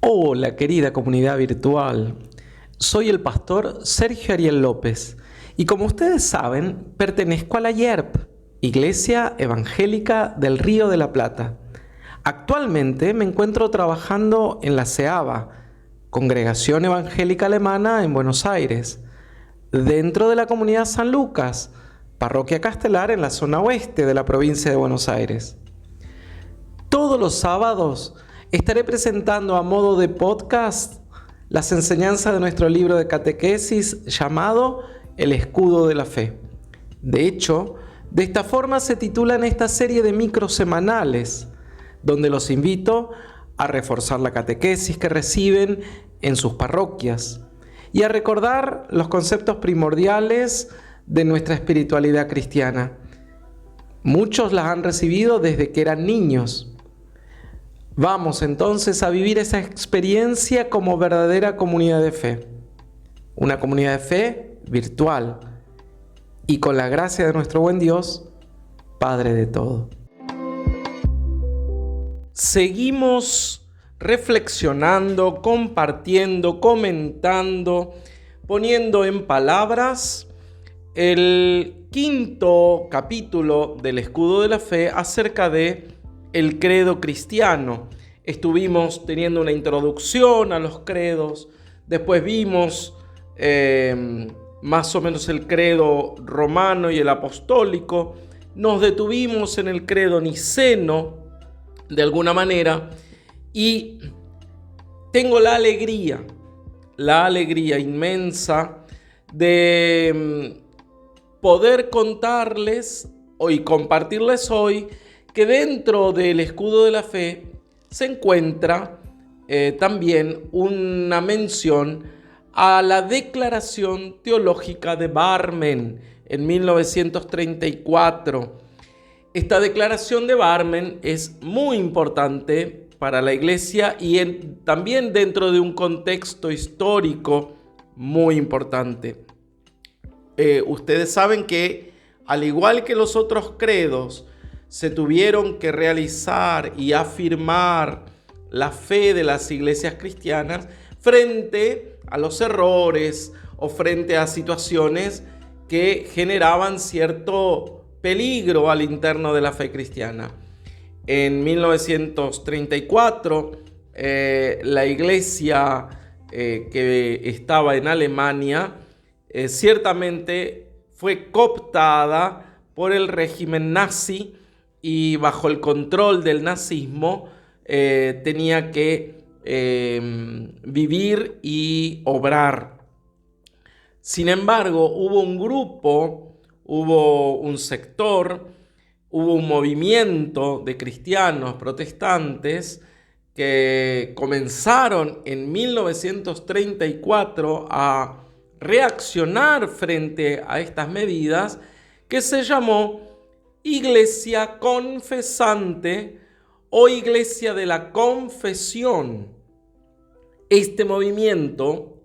Hola querida comunidad virtual, soy el pastor Sergio Ariel López y como ustedes saben, pertenezco a la IERP, Iglesia Evangélica del Río de la Plata. Actualmente me encuentro trabajando en la CEABA, Congregación Evangélica Alemana en Buenos Aires, dentro de la comunidad San Lucas, parroquia Castelar en la zona oeste de la provincia de Buenos Aires. Todos los sábados estaré presentando a modo de podcast las enseñanzas de nuestro libro de catequesis llamado El Escudo de la Fe. De hecho, de esta forma se titulan esta serie de microsemanales, donde los invito a reforzar la catequesis que reciben en sus parroquias y a recordar los conceptos primordiales de nuestra espiritualidad cristiana. Muchos las han recibido desde que eran niños. Vamos entonces a vivir esa experiencia como verdadera comunidad de fe. Una comunidad de fe virtual y con la gracia de nuestro buen Dios, Padre de todo. Seguimos reflexionando, compartiendo, comentando, poniendo en palabras el quinto capítulo del Escudo de la Fe acerca de el credo cristiano. Estuvimos teniendo una introducción a los credos, después vimos más o menos el credo romano y el apostólico, nos detuvimos en el credo niceno de alguna manera y tengo la alegría inmensa de poder contarles y compartirles hoy que dentro del Escudo de la Fe se encuentra también una mención a la Declaración Teológica de Barmen en 1934. Esta declaración de Barmen es muy importante para la Iglesia y también dentro de un contexto histórico muy importante. Ustedes saben que al igual que los otros credos, se tuvieron que realizar y afirmar la fe de las iglesias cristianas frente a los errores o frente a situaciones que generaban cierto peligro al interno de la fe cristiana. En 1934, la iglesia que estaba en Alemania ciertamente fue cooptada por el régimen nazi y bajo el control del nazismo tenía que vivir y obrar. Sin embargo, hubo un grupo, hubo un sector, hubo un movimiento de cristianos protestantes que comenzaron en 1934 a reaccionar frente a estas medidas, que se llamó Iglesia Confesante o Iglesia de la Confesión. Este movimiento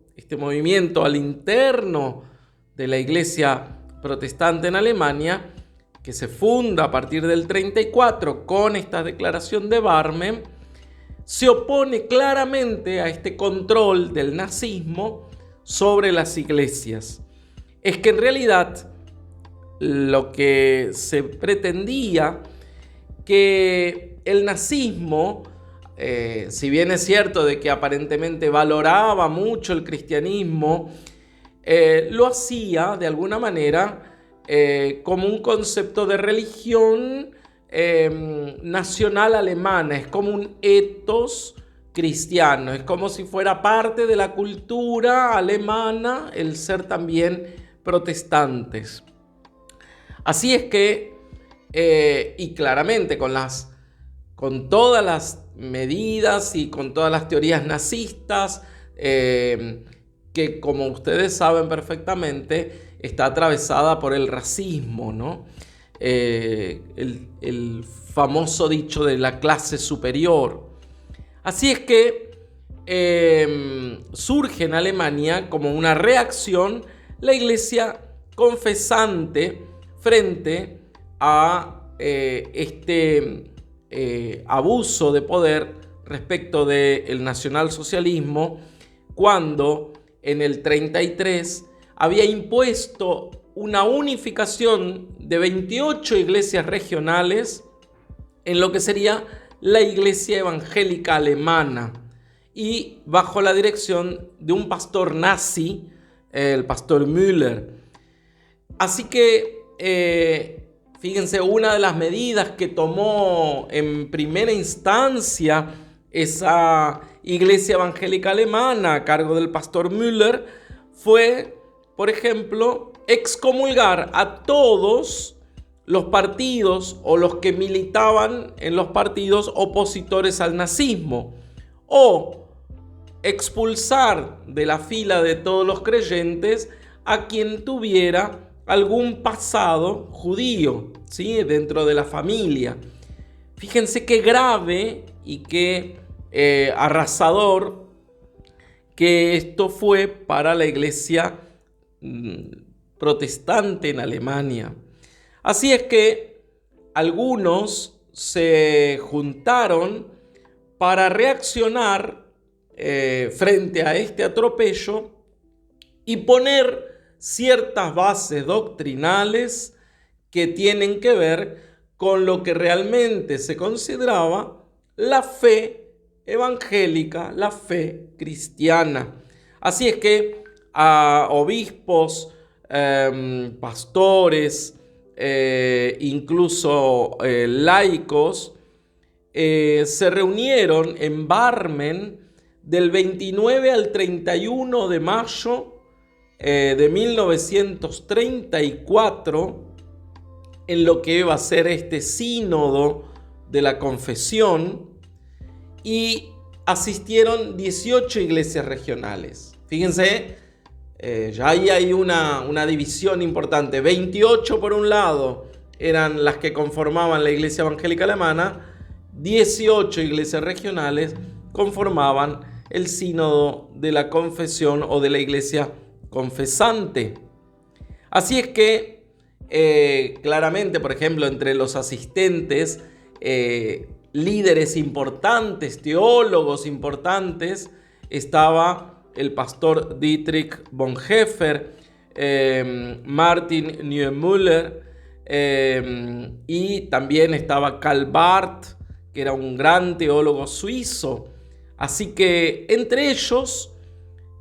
al interno de la Iglesia protestante en Alemania, que se funda a partir del 34 con esta declaración de Barmen, se opone claramente a este control del nazismo sobre las iglesias. Es que en realidad lo que se pretendía que el nazismo, si bien es cierto de que aparentemente valoraba mucho el cristianismo, lo hacía de alguna manera como un concepto de religión nacional alemana, es como un ethos cristiano, es como si fuera parte de la cultura alemana el ser también protestantes. Así es que, y claramente con todas las medidas y con todas las teorías nazistas, que como ustedes saben perfectamente, está atravesada por el racismo, ¿no? El famoso dicho de la clase superior. Así es que surge en Alemania como una reacción la iglesia confesante frente a este abuso de poder respecto del nacionalsocialismo cuando en el 33 había impuesto una unificación de 28 iglesias regionales en lo que sería la Iglesia Evangélica Alemana, y bajo la dirección de un pastor nazi, el pastor Müller. Así que, fíjense, una de las medidas que tomó en primera instancia esa Iglesia Evangélica Alemana a cargo del pastor Müller fue, por ejemplo, excomulgar a todos los partidos o los que militaban en los partidos opositores al nazismo, o expulsar de la fila de todos los creyentes a quien tuviera algún pasado judío, ¿sí?, dentro de la familia. Fíjense qué grave y qué arrasador que esto fue para la iglesia protestante en Alemania. Así es que algunos se juntaron para reaccionar frente a este atropello y poner ciertas bases doctrinales que tienen que ver con lo que realmente se consideraba la fe evangélica, la fe cristiana. Así es que a obispos, pastores, incluso laicos, se reunieron en Barmen del 29 al 31 de mayo de 1934, en lo que va a ser este sínodo de la confesión, y asistieron 18 iglesias regionales. Fíjense, ya ahí hay una división importante. 28 por un lado eran las que conformaban la Iglesia Evangélica Alemana, 18 iglesias regionales conformaban el sínodo de la confesión o de la iglesia confesante. Así es que claramente, por ejemplo, entre los asistentes, líderes importantes, teólogos importantes, estaba el pastor Dietrich Bonhoeffer, Martin Niemöller, y también estaba Karl Barth, que era un gran teólogo suizo. Así que entre ellos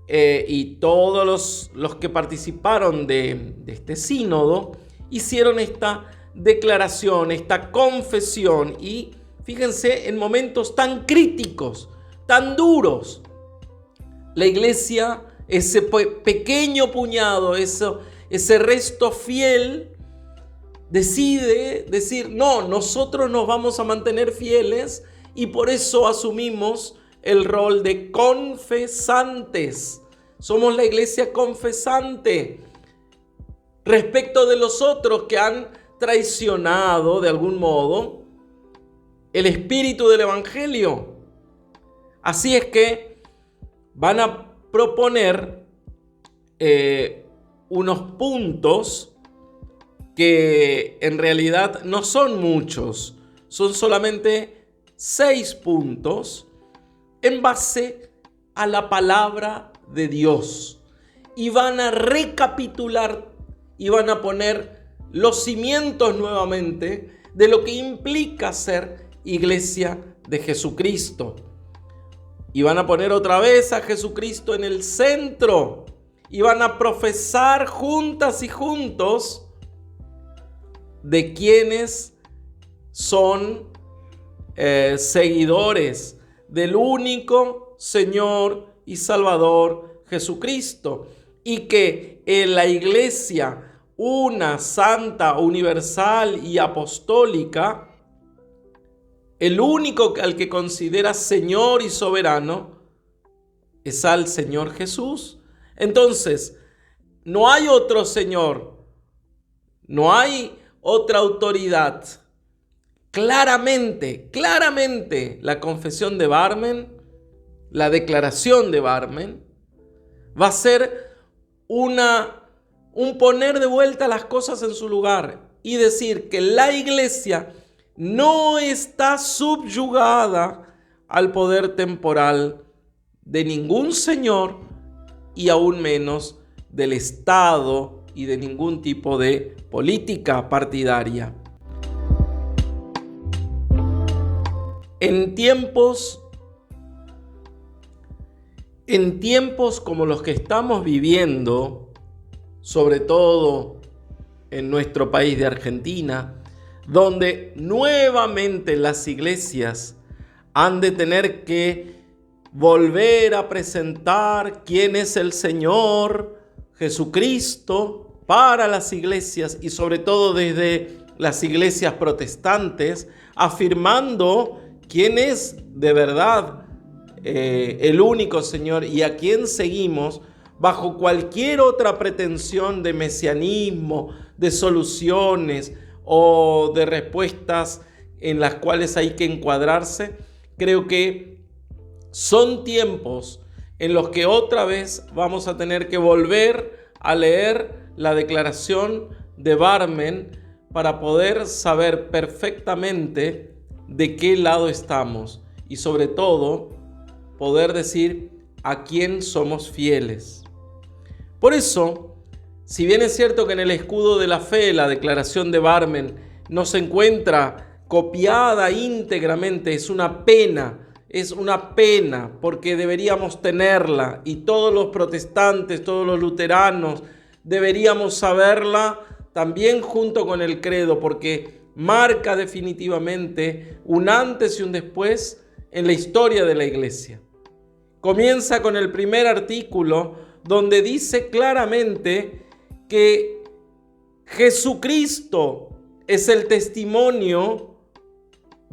y todos los que participaron de este sínodo hicieron esta declaración, esta confesión, y fíjense, en momentos tan críticos, tan duros, la iglesia, ese pequeño puñado, ese resto fiel, decide decir: no, nosotros nos vamos a mantener fieles, y por eso asumimos el rol de confesantes. Somos la iglesia confesante respecto de los otros que han traicionado de algún modo el espíritu del evangelio. Así es que van a proponer unos puntos que en realidad no son muchos, son solamente 6 puntos en base a la palabra de Dios, y van a recapitular y van a poner los cimientos nuevamente de lo que implica ser iglesia de Jesucristo, y van a poner otra vez a Jesucristo en el centro, y van a profesar juntas y juntos de quienes son seguidores del único Señor y Salvador Jesucristo, y que en la iglesia, una, santa, universal y apostólica, el único al que considera Señor y soberano es al Señor Jesús. Entonces, no hay otro Señor, no hay otra autoridad. Claramente, la confesión de Barmen, la declaración de Barmen, va a ser un poner de vuelta las cosas en su lugar y decir que la iglesia no está subyugada al poder temporal de ningún señor y aún menos del Estado y de ningún tipo de política partidaria. En tiempos como los que estamos viviendo, sobre todo en nuestro país de Argentina, donde nuevamente las iglesias han de tener que volver a presentar quién es el Señor Jesucristo para las iglesias y sobre todo desde las iglesias protestantes, afirmando quién es de verdad el único Señor y a quién seguimos bajo cualquier otra pretensión de mesianismo, de soluciones o de respuestas en las cuales hay que encuadrarse. Creo que son tiempos en los que otra vez vamos a tener que volver a leer la declaración de Barmen para poder saber perfectamente de qué lado estamos y sobre todo poder decir a quién somos fieles. Por eso, si bien es cierto que en el escudo de la fe la declaración de Barmen no se encuentra copiada íntegramente, es una pena porque deberíamos tenerla y todos los protestantes, todos los luteranos deberíamos saberla también junto con el credo, porque marca definitivamente un antes y un después en la historia de la iglesia. Comienza con el primer artículo donde dice claramente que Jesucristo es el testimonio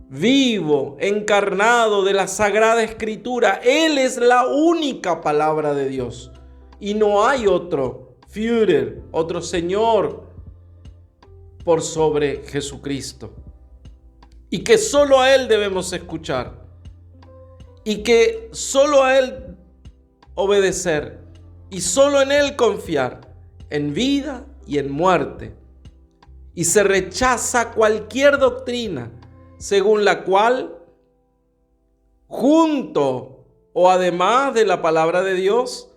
vivo, encarnado de la Sagrada Escritura. Él es la única palabra de Dios y no hay otro Führer, otro Señor por sobre Jesucristo. Y que solo a Él debemos escuchar y que solo a Él obedecer y solo en Él confiar, en vida y en muerte. Y se rechaza cualquier doctrina según la cual, junto o además de la palabra de Dios,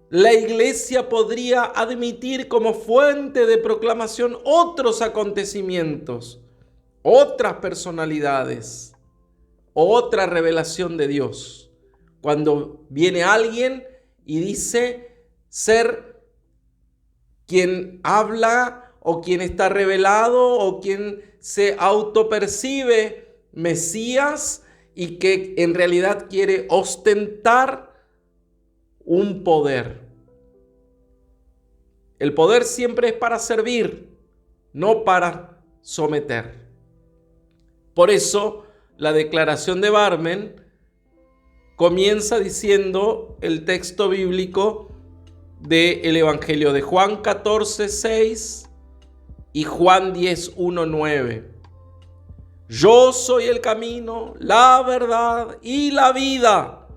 la iglesia podría admitir como fuente de proclamación otros acontecimientos, otras personalidades, otra revelación de Dios. Cuando viene alguien y dice ser quien habla o quien está revelado o quien se autopercibe Mesías y que en realidad quiere ostentar un poder. El poder siempre es para servir, no para someter. Por eso la declaración de Barmen comienza diciendo el texto bíblico del Evangelio de Juan 14:6 y Juan 10:1-9. Yo soy el camino, la verdad y la vida.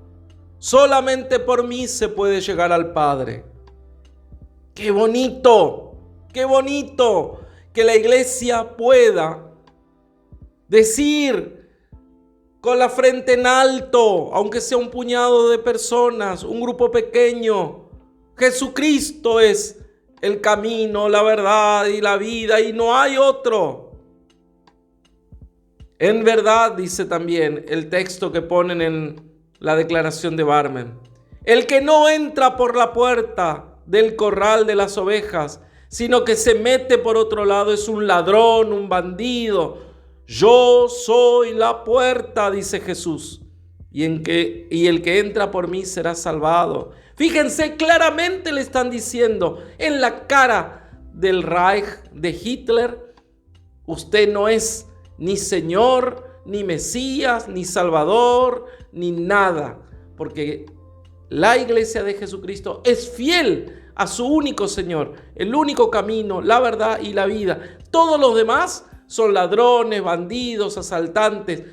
Solamente por mí se puede llegar al Padre. ¡Qué bonito! ¡Qué bonito! Que la iglesia pueda decir con la frente en alto, aunque sea un puñado de personas, un grupo pequeño, Jesucristo es el camino, la verdad y la vida y no hay otro. En verdad, dice también el texto que ponen en la declaración de Barmen, el que no entra por la puerta del corral de las ovejas, sino que se mete por otro lado, es un ladrón, un bandido. Yo soy la puerta, dice Jesús, y el que entra por mí será salvado. Fíjense, claramente le están diciendo en la cara del Reich de Hitler, usted no es ni Señor, ni Mesías, ni Salvador, ni nada, porque la iglesia de Jesucristo es fiel a su único Señor, el único camino, la verdad y la vida. Todos los demás son ladrones, bandidos, asaltantes.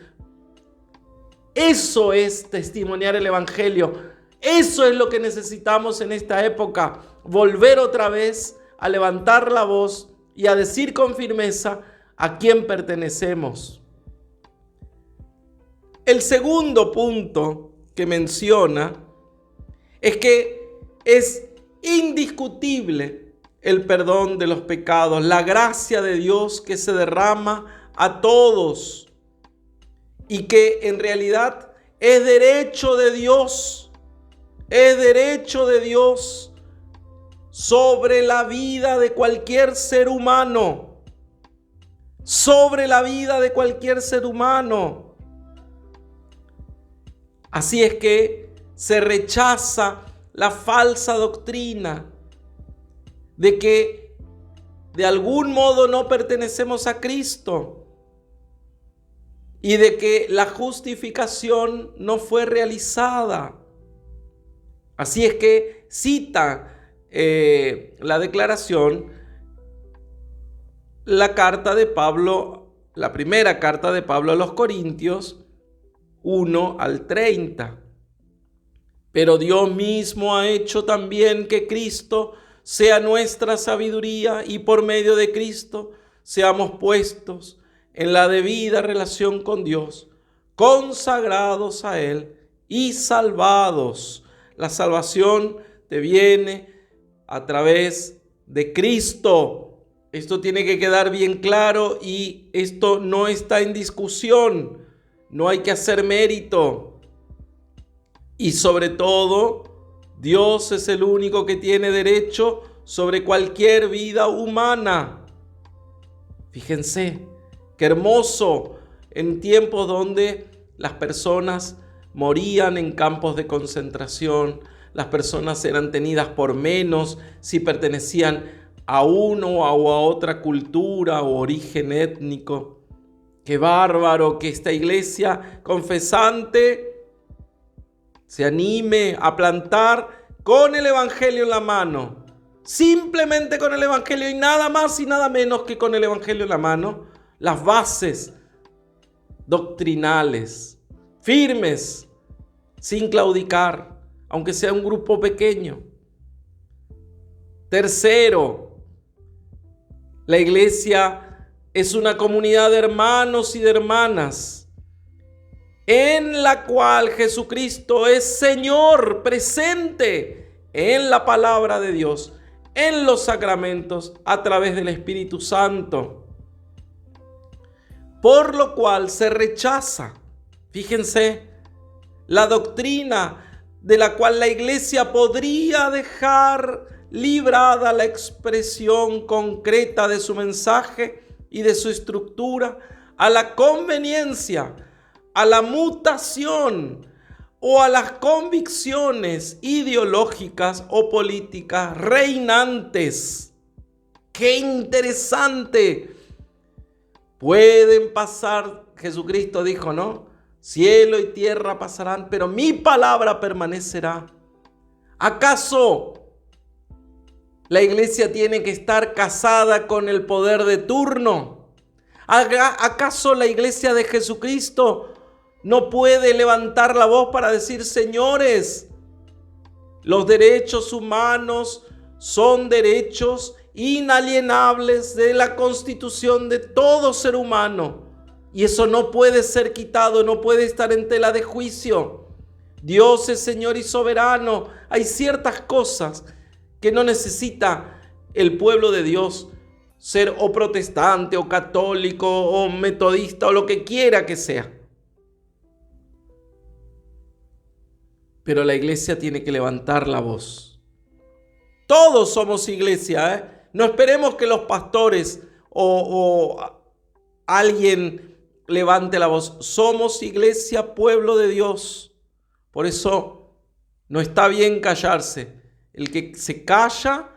Eso es testimoniar el Evangelio. Eso es lo que necesitamos en esta época. Volver otra vez a levantar la voz y a decir con firmeza a quién pertenecemos. El segundo punto que menciona es que es indiscutible el perdón de los pecados, la gracia de Dios que se derrama a todos y que en realidad es derecho de Dios, sobre la vida de cualquier ser humano, sobre la vida de cualquier ser humano. Así es que se rechaza la falsa doctrina de que de algún modo no pertenecemos a Cristo y de que la justificación no fue realizada. Así es que cita la declaración, la carta de Pablo, la primera carta de Pablo a los Corintios 1 al 30. Pero Dios mismo ha hecho también que Cristo sea nuestra sabiduría y por medio de Cristo seamos puestos en la debida relación con Dios, consagrados a Él y salvados. La salvación te viene a través de Cristo. Esto tiene que quedar bien claro y esto no está en discusión. No hay que hacer mérito. Y sobre todo, Dios es el único que tiene derecho sobre cualquier vida humana. Fíjense, qué hermoso en tiempos donde las personas morían en campos de concentración, las personas eran tenidas por menos si pertenecían a uno o a otra cultura o origen étnico. Qué bárbaro que esta iglesia confesante se anime a plantar con el evangelio en la mano, simplemente con el evangelio y nada más y nada menos que con el evangelio en la mano, las bases doctrinales, firmes, sin claudicar, aunque sea un grupo pequeño. Tercero, la iglesia es una comunidad de hermanos y de hermanas en la cual Jesucristo es Señor, presente en la palabra de Dios, en los sacramentos, a través del Espíritu Santo. Por lo cual se rechaza, fíjense, la doctrina de la cual la iglesia podría dejar librada la expresión concreta de su mensaje y de su estructura a la conveniencia, a la mutación o a las convicciones ideológicas o políticas reinantes. ¡Qué interesante! Pueden pasar, Jesucristo dijo, ¿no? Cielo y tierra pasarán, pero mi palabra permanecerá. ¿Acaso la iglesia tiene que estar casada con el poder de turno? ¿Acaso la iglesia de Jesucristo no puede levantar la voz para decir, señores, los derechos humanos son derechos inalienables de la Constitución de todo ser humano? Y eso no puede ser quitado, no puede estar en tela de juicio. Dios es Señor y soberano. Hay ciertas cosas que no necesita el pueblo de Dios ser o protestante o católico o metodista o lo que quiera que sea. Pero la iglesia tiene que levantar la voz. Todos somos iglesia, ¿eh? No esperemos que los pastores o alguien levante la voz. Somos iglesia, pueblo de Dios. Por eso no está bien callarse. El que se calla,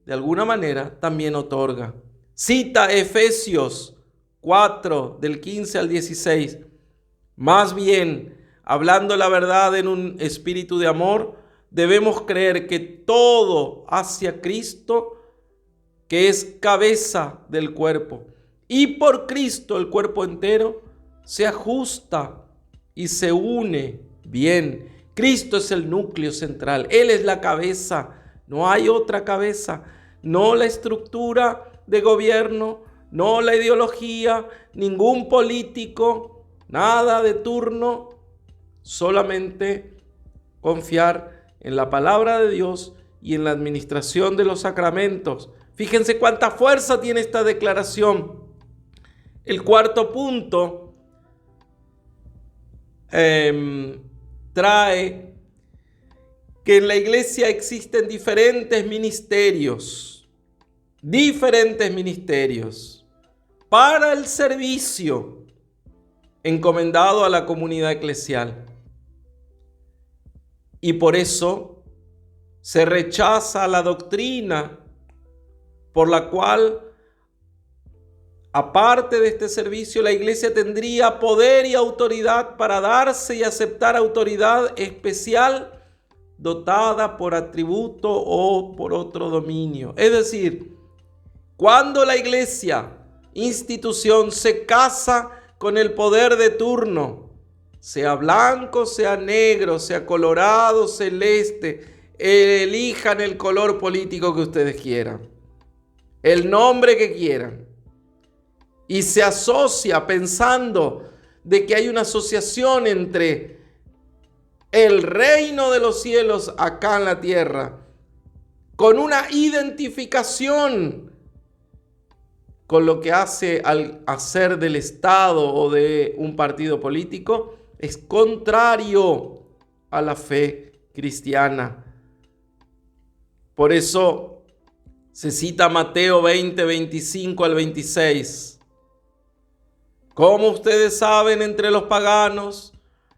de alguna manera, también otorga. Cita Efesios 4, del 15 al 16. Más bien, hablando la verdad en un espíritu de amor, debemos creer que todo hacia Cristo, que es cabeza del cuerpo, y por Cristo el cuerpo entero se ajusta y se une bien. Cristo es el núcleo central, Él es la cabeza, no hay otra cabeza, no la estructura de gobierno, no la ideología, ningún político, nada de turno, solamente confiar en la palabra de Dios y en la administración de los sacramentos. Fíjense cuánta fuerza tiene esta declaración. El cuarto punto trae que en la iglesia existen diferentes ministerios para el servicio encomendado a la comunidad eclesial. Y por eso se rechaza la doctrina por la cual, aparte de este servicio, la iglesia tendría poder y autoridad para darse y aceptar autoridad especial dotada por atributo o por otro dominio. Es decir, cuando la iglesia, institución, se casa con el poder de turno, sea blanco, sea negro, sea colorado, celeste, elijan el color político que ustedes quieran, el nombre que quieran, y se asocia pensando de que hay una asociación entre el reino de los cielos acá en la tierra, con una identificación con lo que hace al hacer del Estado o de un partido político, es contrario a la fe cristiana. Por eso se cita Mateo 20, 25 al 26. Como ustedes saben, entre los paganos,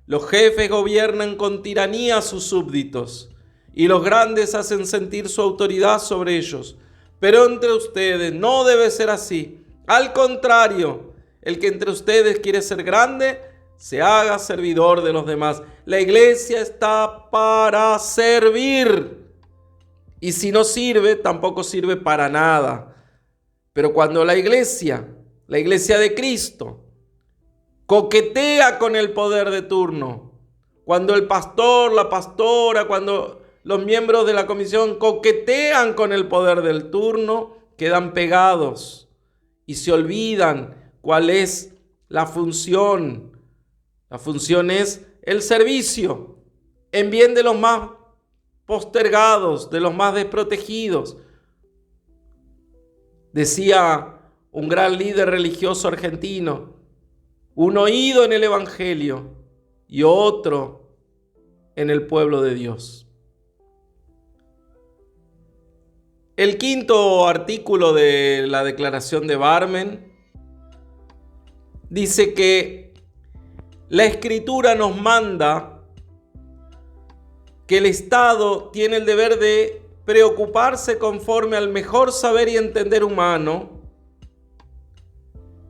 los jefes gobiernan con tiranía a sus súbditos y los grandes hacen sentir su autoridad sobre ellos. Pero entre ustedes no debe ser así. Al contrario, el que entre ustedes quiere ser grande, se haga servidor de los demás. La iglesia está para servir. Y si no sirve, tampoco sirve para nada. Pero cuando la iglesia de Cristo, coquetea con el poder de turno, cuando el pastor, la pastora, cuando los miembros de la comisión coquetean con el poder del turno, quedan pegados y se olvidan cuál es la función. La función es el servicio en bien de los más postergados, de los más desprotegidos. Decía un gran líder religioso argentino: un oído en el Evangelio y otro en el pueblo de Dios. El quinto artículo de la Declaración de Barmen dice que la Escritura nos manda que el Estado tiene el deber de preocuparse conforme al mejor saber y entender humano,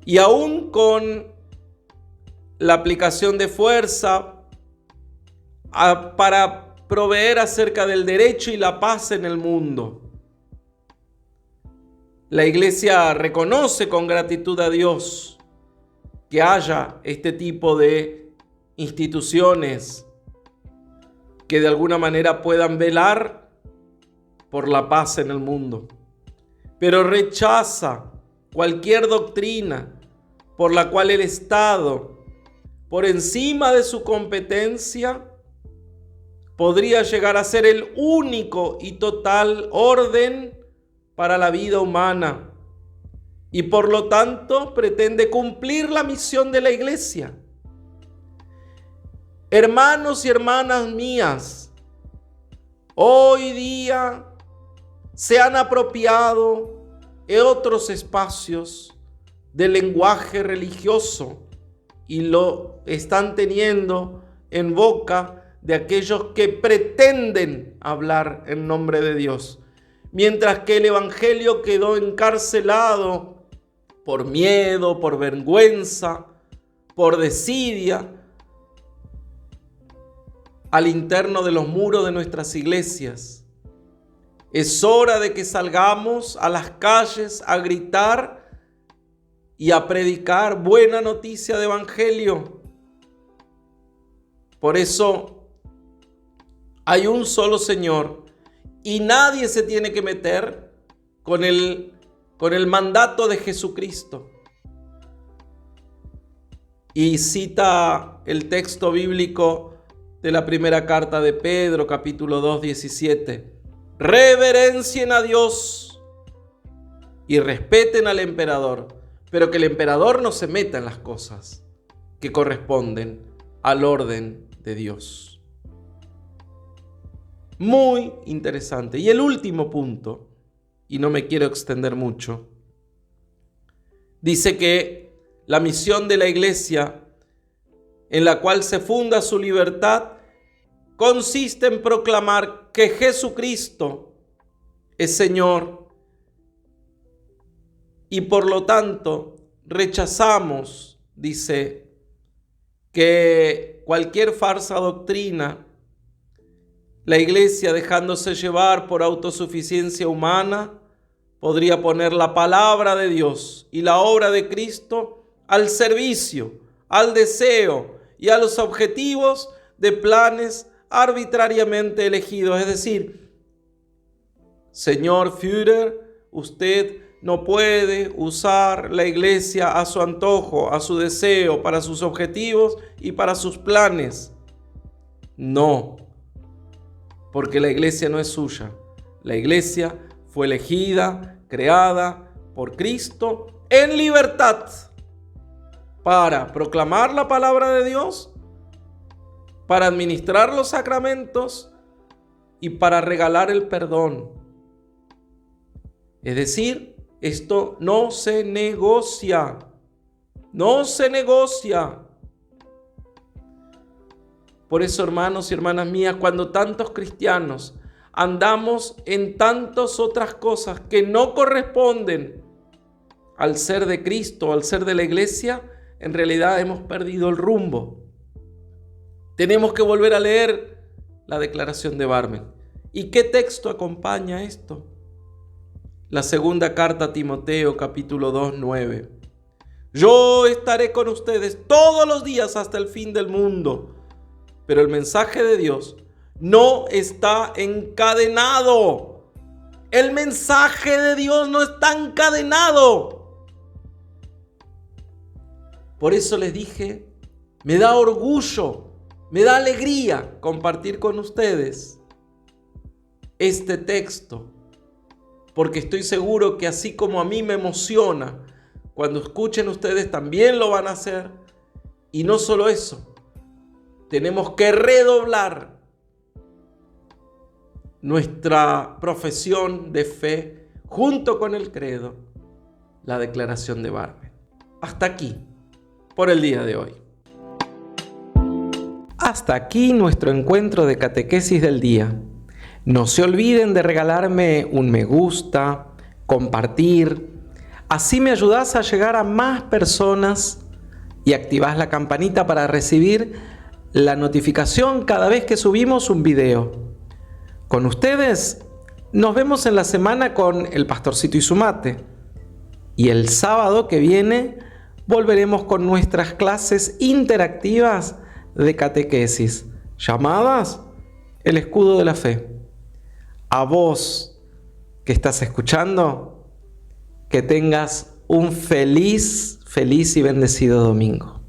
y aún con la aplicación de fuerza para proveer acerca del derecho y la paz en el mundo. La iglesia reconoce con gratitud a Dios que haya este tipo de instituciones que de alguna manera puedan velar por la paz en el mundo, pero rechaza cualquier doctrina por la cual el Estado, por encima de su competencia, podría llegar a ser el único y total orden para la vida humana, y por lo tanto pretende cumplir la misión de la iglesia. Hermanos y hermanas mías, hoy día se han apropiado en otros espacios del lenguaje religioso y lo están teniendo en boca de aquellos que pretenden hablar en nombre de Dios. Mientras que el Evangelio quedó encarcelado por miedo, por vergüenza, por desidia, al interno de los muros de nuestras iglesias. Es hora de que salgamos a las calles a gritar y a predicar buena noticia de Evangelio. Por eso hay un solo Señor y nadie se tiene que meter con el mandato de Jesucristo. Y cita el texto bíblico de la primera carta de Pedro, capítulo 2, 17. Reverencien a Dios y respeten al emperador, pero que el emperador no se meta en las cosas que corresponden al orden de Dios. Muy interesante. Y el último punto, y no me quiero extender mucho, dice que la misión de la iglesia, en la cual se funda su libertad, consiste en proclamar que Jesucristo es Señor y por lo tanto rechazamos, dice, que cualquier falsa doctrina, la iglesia dejándose llevar por autosuficiencia humana, podría poner la palabra de Dios y la obra de Cristo al servicio, al deseo y a los objetivos de planes arbitrariamente elegidos. Es decir, señor Führer, usted no puede usar la iglesia a su antojo, a su deseo, para sus objetivos y para sus planes. No, porque la iglesia no es suya. La iglesia fue elegida, creada por Cristo en libertad para proclamar la palabra de Dios, para administrar los sacramentos y para regalar el perdón. Es decir, esto no se negocia. No se negocia. Por eso, hermanos y hermanas mías, cuando tantos cristianos andamos en tantas otras cosas que no corresponden al ser de Cristo, al ser de la iglesia, en realidad hemos perdido el rumbo. Tenemos que volver a leer la declaración de Barmen. ¿Y qué texto acompaña esto? La segunda carta a Timoteo, capítulo 2, 9. Yo estaré con ustedes todos los días hasta el fin del mundo. Pero el mensaje de Dios no está encadenado. El mensaje de Dios no está encadenado. Por eso les dije, me da orgullo, me da alegría compartir con ustedes este texto, porque estoy seguro que así como a mí me emociona, cuando escuchen ustedes también lo van a hacer. Y no solo eso, tenemos que redoblar nuestra profesión de fe junto con el credo, la declaración de Barmen. Hasta aquí por el día de hoy. Hasta aquí nuestro encuentro de catequesis del día. No se olviden de regalarme un me gusta, compartir. Así me ayudás a llegar a más personas y activás la campanita para recibir la notificación cada vez que subimos un video. Con ustedes nos vemos en la semana con el pastorcito y su mate. Y el sábado que viene volveremos con nuestras clases interactivas de catequesis, llamadas el escudo de la fe. A vos que estás escuchando, que tengas un feliz y bendecido domingo.